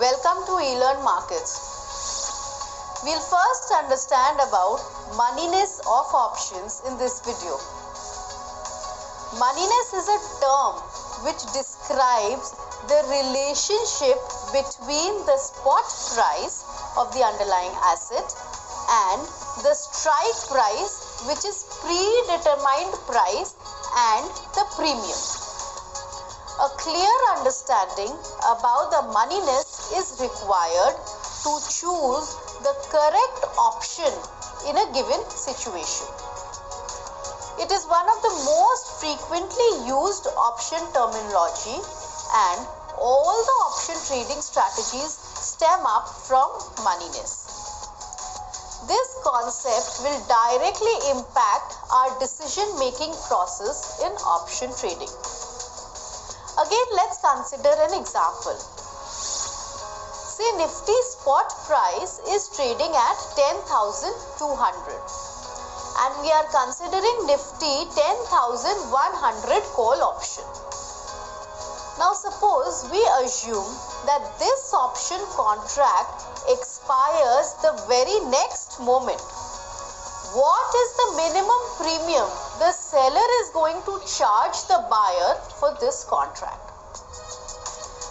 Welcome to eLearn Markets. We'll first understand about moneyness of options in this video. Moneyness is a term which describes the relationship between the spot price of the underlying asset and the strike price, which is predetermined price, and the premium. A clear understanding about the moneyness is required to choose the correct option in a given situation. It is one of the most frequently used option terminology, and all the option trading strategies stem up from moneyness. This concept will directly impact our decision-making process in option trading. Again, let's consider an example. Say Nifty spot price is trading at 10,200 and we are considering Nifty 10,100 call option. Now suppose we assume that this option contract expires the very next moment. What is the minimum premium the seller is going to charge the buyer for this contract?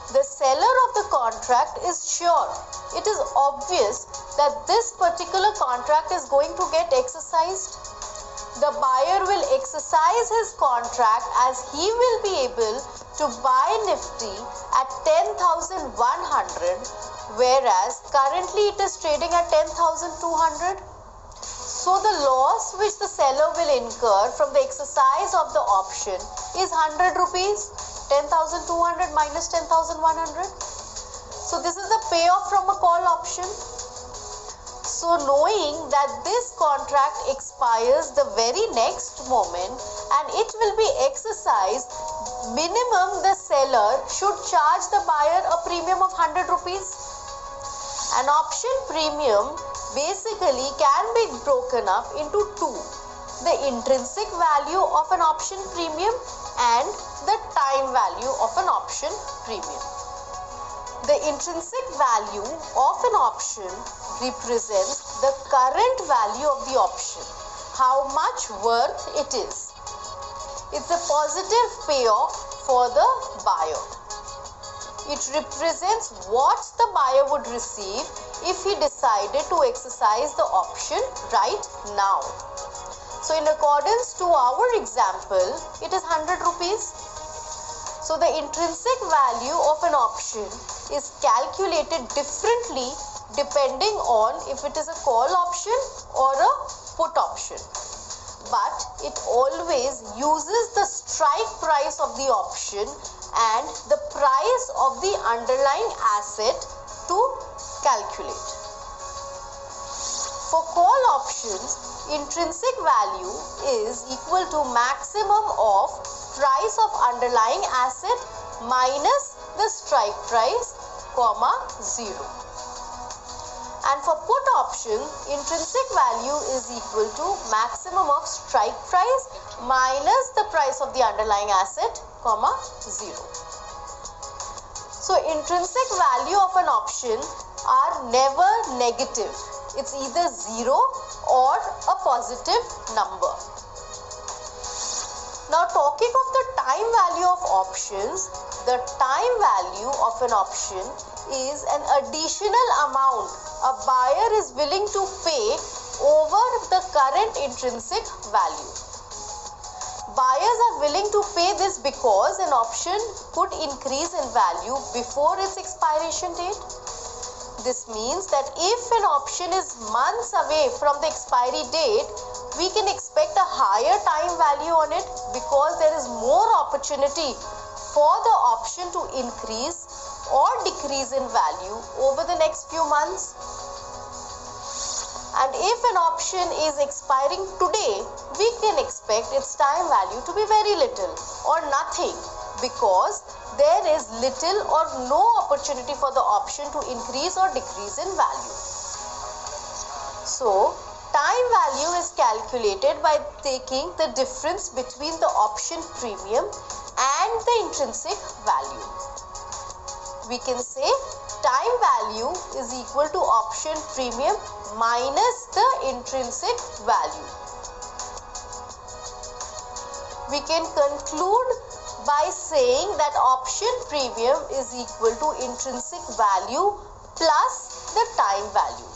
The seller of the contract is sure, it is obvious that this particular contract is going to get exercised. The buyer will exercise his contract as he will be able to buy Nifty at 10,100, whereas currently it is trading at 10,200. So the loss which the seller will incur from the exercise of the option is 100 rupees, 10,200 minus 10,100. So this is the payoff from a call option. So knowing that this contract expires the very next moment and it will be exercised, minimum the seller should charge the buyer a premium of 100 rupees. An option premium basically can be broken up into two: the intrinsic value of an option premium and the time value of an option premium. The intrinsic value of an option represents the current value of the option, how much worth it is. It's a positive payoff for the buyer. It represents what the buyer would receive if he decided to exercise the option right now. So in accordance to our example, it is 100 rupees. So the intrinsic value of an option is calculated differently depending on if it is a call option or a put option. But it always uses the strike price of the option and the price of the underlying asset to calculate. For call options, intrinsic value is equal to maximum of price of underlying asset minus the strike price, 0. And for put option, intrinsic value is equal to maximum of strike price minus the price of the underlying asset, 0. So intrinsic value of an option are never negative. It's either 0 or a positive number. Now talking of the time value of options, the time value of an option is an additional amount a buyer is willing to pay over the current intrinsic value. Buyers are willing to pay this because an option could increase in value before its expiration date. This means that if an option is months away from the expiry date, we can expect a higher time value on it because there is more opportunity for the option to increase or decrease in value over the next few months. And if an option is expiring today, we can expect its time value to be very little or nothing because there is little or no opportunity for the option to increase or decrease in value. So, time value is calculated by taking the difference between the option premium and the intrinsic value. we can say time value is equal to option premium minus the intrinsic value. We can conclude by saying that option premium is equal to intrinsic value plus the time value.